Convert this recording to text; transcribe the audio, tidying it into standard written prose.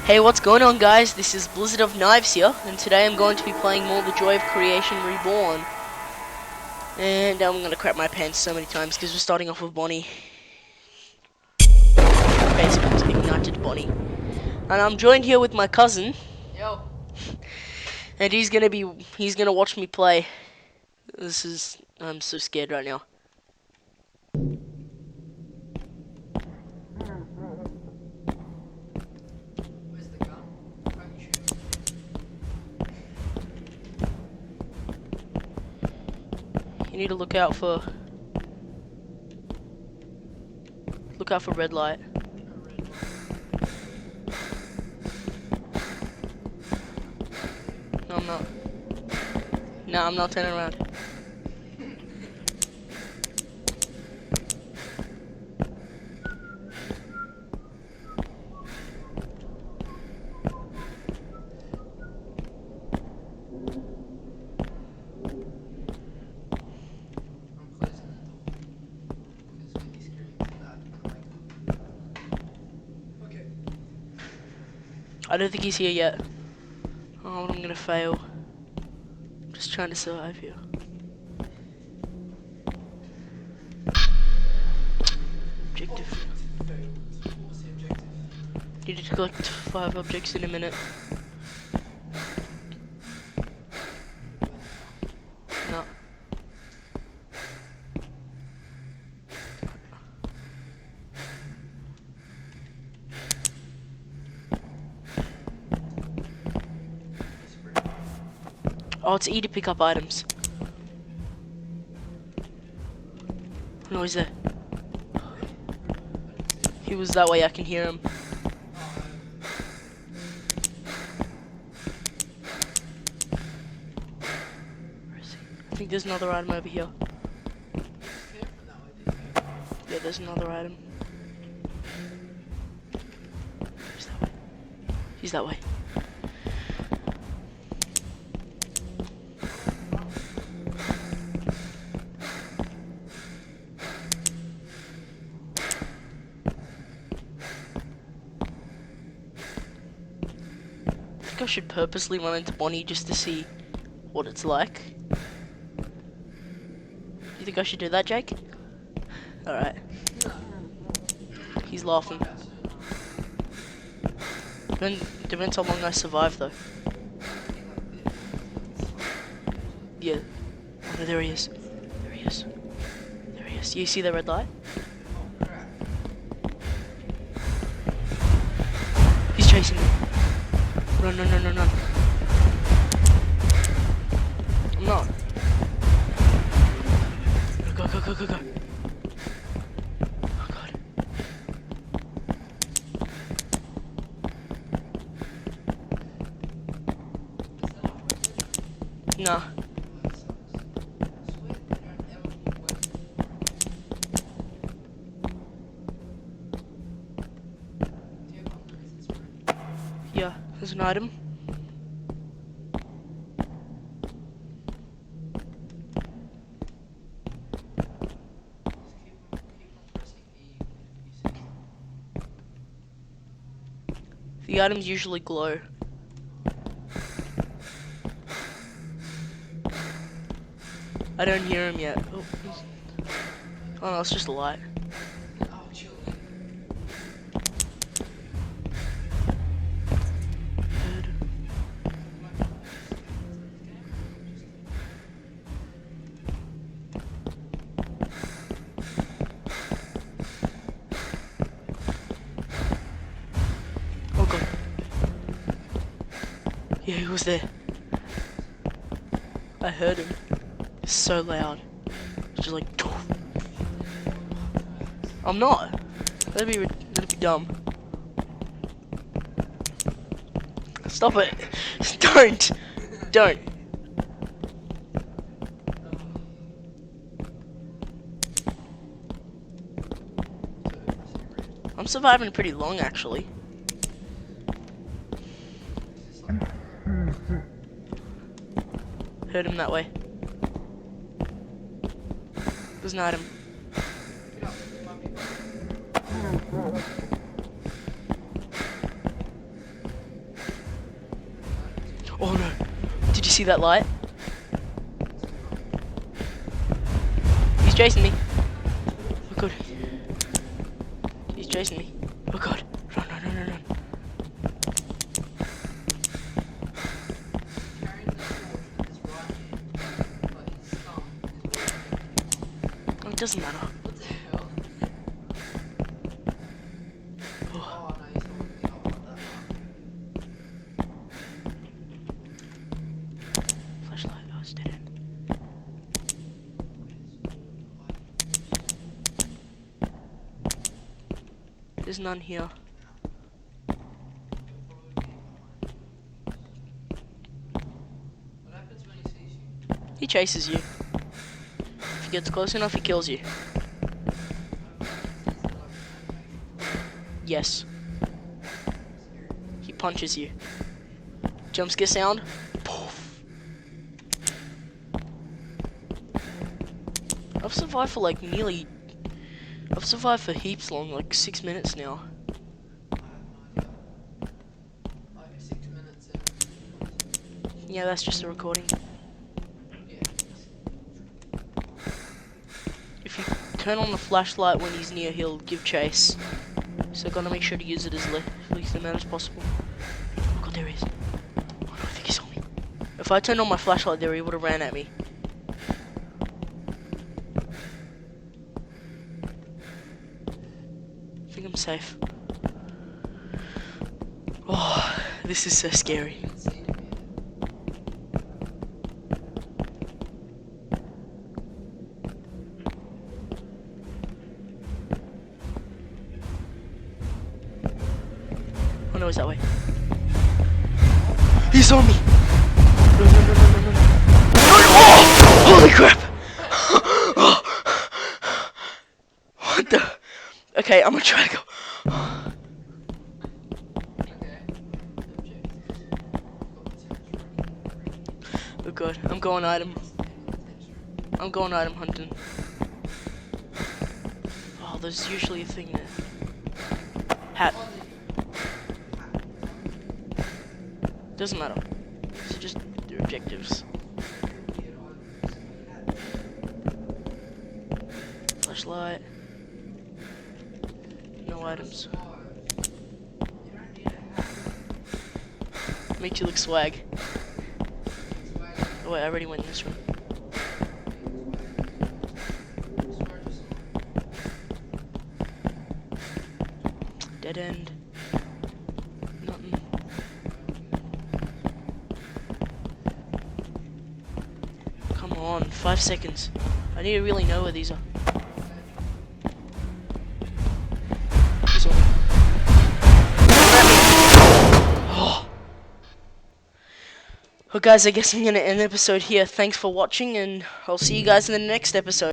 Hey, what's going on, guys? This is BlizzardOfKnives here, and today I'm going to be playing more The Joy of Creation Reborn. And I'm gonna crap my pants so many times because we're starting off with Bonnie. Basically, ignited Bonnie. And I'm joined here with my cousin. Yo. And he's gonna watch me play. I'm so scared right now. Where's the gun? Can't you shoot him? You need to look out for red light. No, I'm not. No, I'm not turning around. I don't think he's here yet. Oh, I'm gonna fail. I'm just trying to survive here. Objective. What's the objective? Needed to collect 5 objects in a minute. No. Oh, it's E to pick up items. No, he's there. He was that way, I can hear him. Where is he? I think there's another item over here. Yeah, there's another item. He's that way. He's that way. I think I should purposely run into Bonnie just to see what it's like. You think I should do that, Jake? Alright. He's laughing. Depends how long I survive, though. Yeah. Oh, no, there he is. There he is. There he is. You see the red light? He's chasing me. Run, run, run, run, run. I'm not. Go, go, go, go, go. Oh, God. Nah. Yeah, there's an item. The items usually glow. I don't hear him yet. Oh no, it's just a light. Oh God. Yeah, he was there. I heard him. It's so loud. It's just like. I'm not. That'd be dumb. Stop it. Don't. I'm surviving pretty long, actually. Heard him that way. There's an item. see that light? He's chasing me. Oh god. He's chasing me. Oh god. Run, run, run, run, run. Carrying the torch with his right hand, but his thumb is working. It doesn't matter. What the hell? Oh. Oh no, he's not working out like that. Flashlight, oh, it's dead end. There's none here. What happens when he sees you? He chases you. If he gets close enough, he kills you. Yes. He punches you. Jump scare sound. Poof. I've survived for like nearly. I've survived for heaps long, like 6 minutes now. I have no idea. Like 6 minutes and... Yeah, that's just a recording. Yeah. If you turn on the flashlight when he's near, he'll give chase. So gotta make sure to use it as least amount as possible. Oh god, there he is. Oh no, I think he saw me. If I turned on my flashlight there, he would have ran at me. I think I'm safe. Oh, this is so scary. I haven't seen him yet. Oh no, he's that way. He's on me! No, no, no, no, no, no, no. Oh! Holy crap! What the? Okay, I'm gonna try to go. Okay. Objectives. Got the temperature. Oh god, I'm going item. I'm going item hunting. Oh, there's usually a thing there. Hat. Doesn't matter. It's just the objectives. Flashlight. No items. Makes you look swag. Oh wait, I already went in this room. Dead end. Nothing. Come on, 5 seconds. I need to really know where these are. He's on me. Oh. Well guys, I guess I'm gonna end the episode here. Thanks for watching, and I'll see you guys in the next episode.